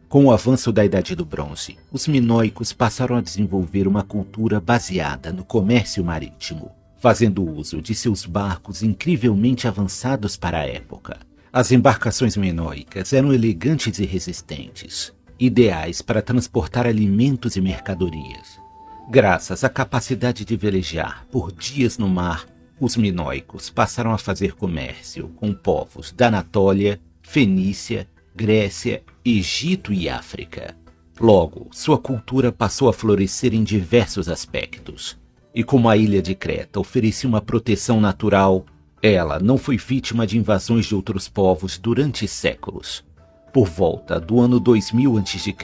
Speaker 2: Com o avanço da Idade do Bronze, os minoicos passaram a desenvolver uma cultura baseada no comércio marítimo, fazendo uso de seus barcos incrivelmente avançados para a época. As embarcações minoicas eram elegantes e resistentes, ideais para transportar alimentos e mercadorias. Graças à capacidade de velejar por dias no mar, os minoicos passaram a fazer comércio com povos da Anatólia, Fenícia, Grécia, Egito e África. Logo, sua cultura passou a florescer em diversos aspectos. E como a ilha de Creta oferecia uma proteção natural, ela não foi vítima de invasões de outros povos durante séculos. Por volta do ano 2000 a.C.,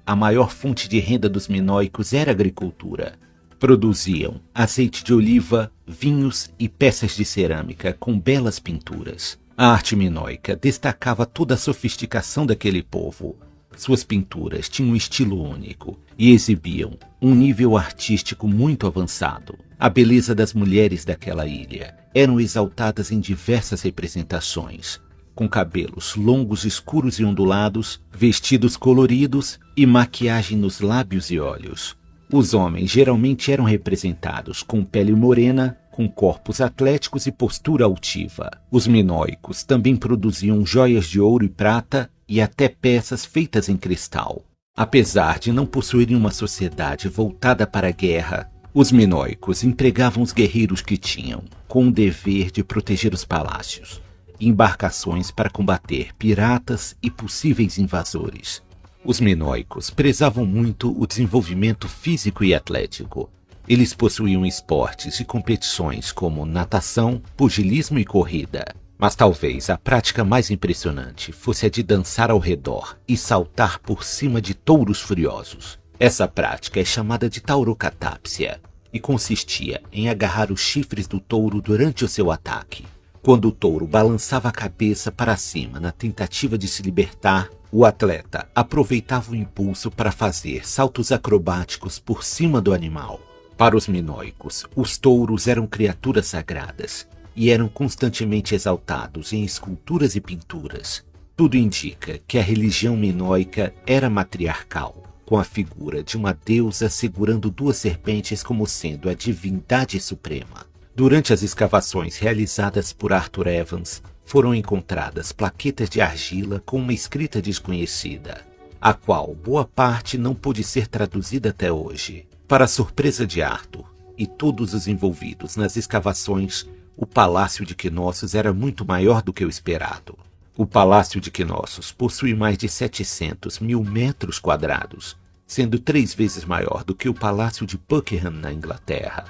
Speaker 2: a maior fonte de renda dos minoicos era a agricultura. Produziam azeite de oliva, vinhos e peças de cerâmica com belas pinturas. A arte minoica destacava toda a sofisticação daquele povo. Suas pinturas tinham um estilo único e exibiam um nível artístico muito avançado. A beleza das mulheres daquela ilha eram exaltadas em diversas representações, com cabelos longos, escuros e ondulados, vestidos coloridos e maquiagem nos lábios e olhos. Os homens geralmente eram representados com pele morena, com corpos atléticos e postura altiva. Os minoicos também produziam joias de ouro e prata e até peças feitas em cristal. Apesar de não possuírem uma sociedade voltada para a guerra, os minoicos empregavam os guerreiros que tinham, com o dever de proteger os palácios, e embarcações para combater piratas e possíveis invasores. Os minoicos prezavam muito o desenvolvimento físico e atlético. Eles possuíam esportes e competições como natação, pugilismo e corrida. Mas talvez a prática mais impressionante fosse a de dançar ao redor e saltar por cima de touros furiosos. Essa prática é chamada de taurocatápsia e consistia em agarrar os chifres do touro durante o seu ataque. Quando o touro balançava a cabeça para cima na tentativa de se libertar, o atleta aproveitava o impulso para fazer saltos acrobáticos por cima do animal. Para os minoicos, os touros eram criaturas sagradas e eram constantemente exaltados em esculturas e pinturas. Tudo indica que a religião minoica era matriarcal, com a figura de uma deusa segurando duas serpentes como sendo a divindade suprema. Durante as escavações realizadas por Arthur Evans, foram encontradas plaquetas de argila com uma escrita desconhecida, a qual boa parte não pôde ser traduzida até hoje. Para a surpresa de Arthur e todos os envolvidos nas escavações, o Palácio de Knossos era muito maior do que o esperado. O Palácio de Knossos possui mais de 700 mil metros quadrados, sendo 3 vezes maior do que o Palácio de Buckingham na Inglaterra.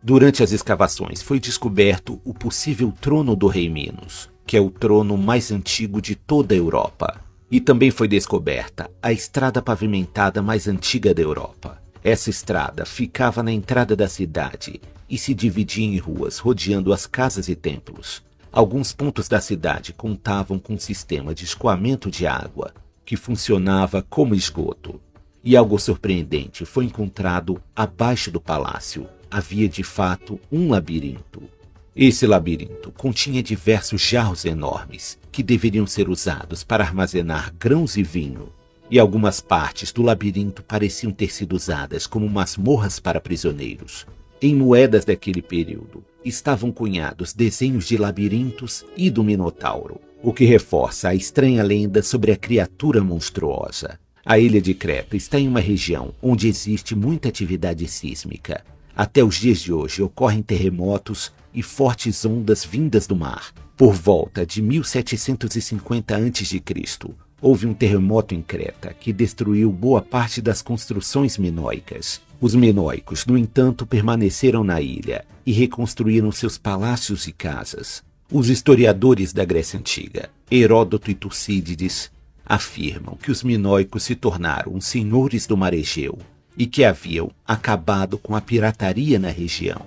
Speaker 2: Durante as escavações foi descoberto o possível trono do rei Minos, que é o trono mais antigo de toda a Europa. E também foi descoberta a estrada pavimentada mais antiga da Europa. Essa estrada ficava na entrada da cidade e se dividia em ruas rodeando as casas e templos. Alguns pontos da cidade contavam com um sistema de escoamento de água, que funcionava como esgoto. E algo surpreendente foi encontrado abaixo do palácio. Havia de fato um labirinto. Esse labirinto continha diversos jarros enormes, que deveriam ser usados para armazenar grãos e vinho. E algumas partes do labirinto pareciam ter sido usadas como masmorras para prisioneiros. Em moedas daquele período, estavam cunhados desenhos de labirintos e do Minotauro, o que reforça a estranha lenda sobre a criatura monstruosa. A ilha de Creta está em uma região onde existe muita atividade sísmica. Até os dias de hoje ocorrem terremotos e fortes ondas vindas do mar. Por volta de 1750 a.C., houve um terremoto em Creta que destruiu boa parte das construções minoicas. Os minoicos, no entanto, permaneceram na ilha e reconstruíram seus palácios e casas. Os historiadores da Grécia Antiga, Heródoto e Tucídides, afirmam que os minoicos se tornaram senhores do mar Egeu e que haviam acabado com a pirataria na região.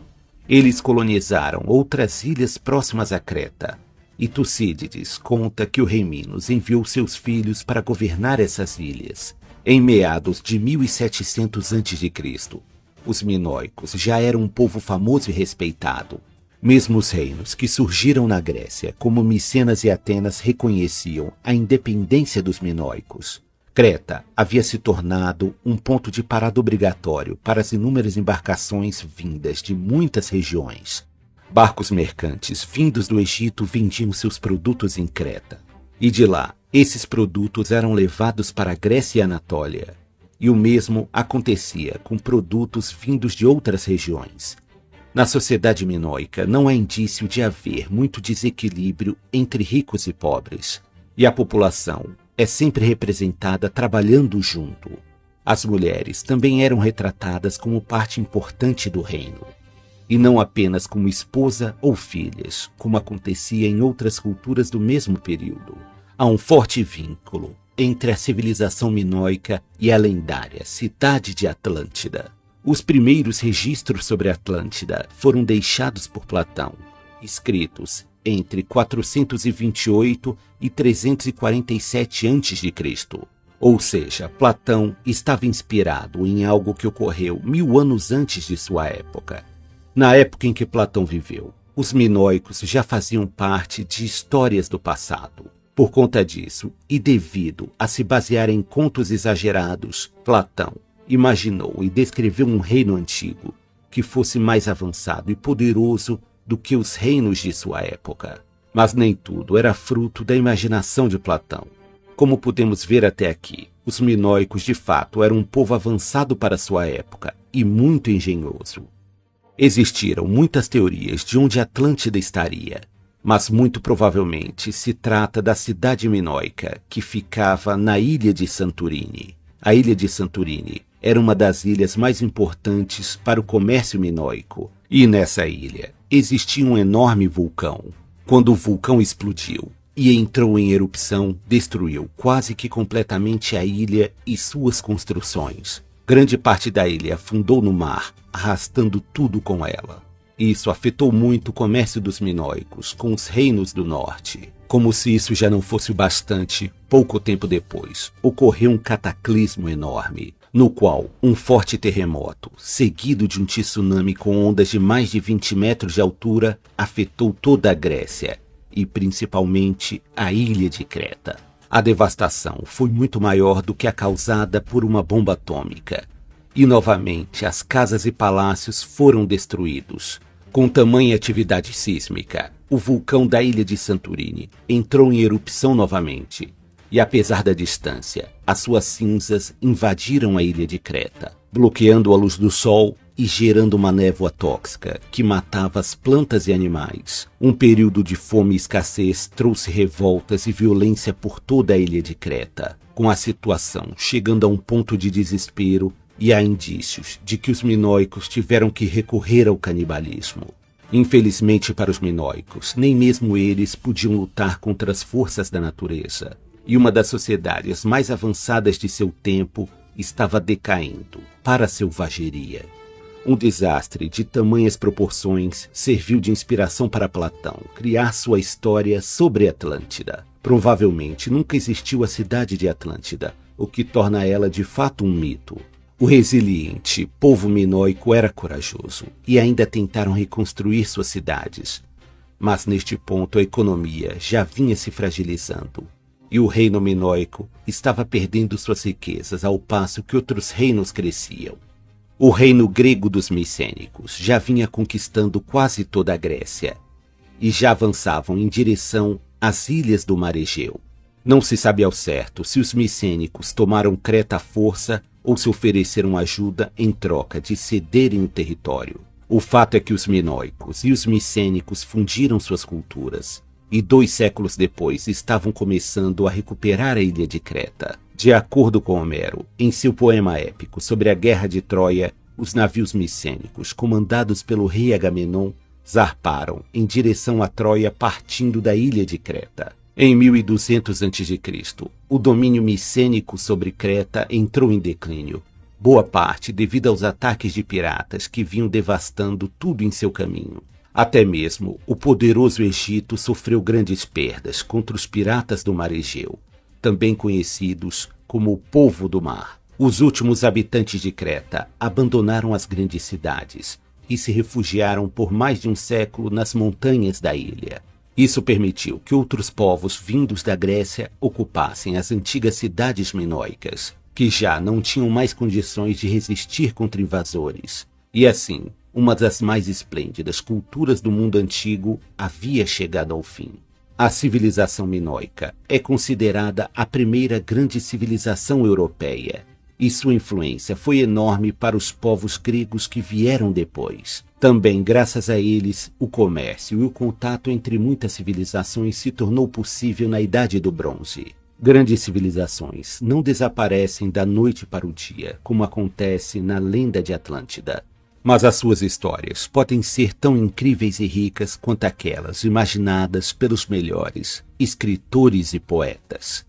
Speaker 2: Eles colonizaram outras ilhas próximas a Creta, e Tucídides conta que o rei Minos enviou seus filhos para governar essas ilhas. Em meados de 1700 a.C., os minoicos já eram um povo famoso e respeitado. Mesmo os reinos que surgiram na Grécia, como Micenas e Atenas, reconheciam a independência dos minoicos. Creta havia se tornado um ponto de parada obrigatório para as inúmeras embarcações vindas de muitas regiões. Barcos mercantes vindos do Egito vendiam seus produtos em Creta, e de lá, esses produtos eram levados para a Grécia e a Anatólia. E o mesmo acontecia com produtos vindos de outras regiões. Na sociedade minoica não há indício de haver muito desequilíbrio entre ricos e pobres, e a população é sempre representada trabalhando junto. As mulheres também eram retratadas como parte importante do reino, e não apenas como esposa ou filhas, como acontecia em outras culturas do mesmo período. Há um forte vínculo entre a civilização minoica e a lendária cidade de Atlântida. Os primeiros registros sobre Atlântida foram deixados por Platão, escritos entre 428 e 347 a.C. Ou seja, Platão estava inspirado em algo que ocorreu 1000 anos antes de sua época. Na época em que Platão viveu, os minoicos já faziam parte de histórias do passado. Por conta disso, e devido a se basear em contos exagerados, Platão imaginou e descreveu um reino antigo que fosse mais avançado e poderoso do que os reinos de sua época. Mas nem tudo era fruto da imaginação de Platão. Como podemos ver até aqui, os minoicos de fato eram um povo avançado para sua época e muito engenhoso. Existiram muitas teorias de onde Atlântida estaria, mas muito provavelmente se trata da cidade minoica que ficava na ilha de Santorini. A ilha de Santorini era uma das ilhas mais importantes para o comércio minoico, e nessa ilha existia um enorme vulcão. Quando o vulcão explodiu e entrou em erupção, destruiu quase que completamente a ilha e suas construções. Grande parte da ilha afundou no mar, arrastando tudo com ela. Isso afetou muito o comércio dos minoicos com os reinos do norte. Como se isso já não fosse o bastante, pouco tempo depois, ocorreu um cataclismo enorme, no qual um forte terremoto, seguido de um tsunami com ondas de mais de 20 metros de altura, afetou toda a Grécia, e principalmente a ilha de Creta. A devastação foi muito maior do que a causada por uma bomba atômica, e novamente as casas e palácios foram destruídos. Com tamanha atividade sísmica, o vulcão da ilha de Santorini entrou em erupção novamente, e apesar da distância, as suas cinzas invadiram a ilha de Creta, bloqueando a luz do sol e gerando uma névoa tóxica que matava as plantas e animais. Um período de fome e escassez trouxe revoltas e violência por toda a ilha de Creta, com a situação chegando a um ponto de desespero, e há indícios de que os minoicos tiveram que recorrer ao canibalismo. Infelizmente para os minoicos, nem mesmo eles podiam lutar contra as forças da natureza, e uma das sociedades mais avançadas de seu tempo estava decaindo para a selvageria. Um desastre de tamanhas proporções serviu de inspiração para Platão criar sua história sobre Atlântida. Provavelmente nunca existiu a cidade de Atlântida, o que torna ela de fato um mito. O resiliente povo minoico era corajoso e ainda tentaram reconstruir suas cidades. Mas neste ponto a economia já vinha se fragilizando e o reino minoico estava perdendo suas riquezas ao passo que outros reinos cresciam. O reino grego dos micênicos já vinha conquistando quase toda a Grécia e já avançavam em direção às ilhas do Mar Egeu. Não se sabe ao certo se os micênicos tomaram Creta à força ou se ofereceram ajuda em troca de cederem o território. O fato é que os minoicos e os micênicos fundiram suas culturas e 2 séculos depois estavam começando a recuperar a ilha de Creta. De acordo com Homero, em seu poema épico sobre a Guerra de Troia, os navios micênicos, comandados pelo rei Agamenon, zarparam em direção a Troia partindo da ilha de Creta. Em 1200 a.C., o domínio micênico sobre Creta entrou em declínio, boa parte devido aos ataques de piratas que vinham devastando tudo em seu caminho. Até mesmo o poderoso Egito sofreu grandes perdas contra os piratas do Mar Egeu, também conhecidos como o Povo do Mar. Os últimos habitantes de Creta abandonaram as grandes cidades e se refugiaram por mais de um século nas montanhas da ilha. Isso permitiu que outros povos vindos da Grécia ocupassem as antigas cidades minoicas, que já não tinham mais condições de resistir contra invasores. E assim, uma das mais esplêndidas culturas do mundo antigo havia chegado ao fim. A civilização minoica é considerada a primeira grande civilização europeia, e sua influência foi enorme para os povos gregos que vieram depois. Também, graças a eles, o comércio e o contato entre muitas civilizações se tornou possível na Idade do Bronze. Grandes civilizações não desaparecem da noite para o dia, como acontece na lenda de Atlântida. Mas as suas histórias podem ser tão incríveis e ricas quanto aquelas imaginadas pelos melhores escritores e poetas.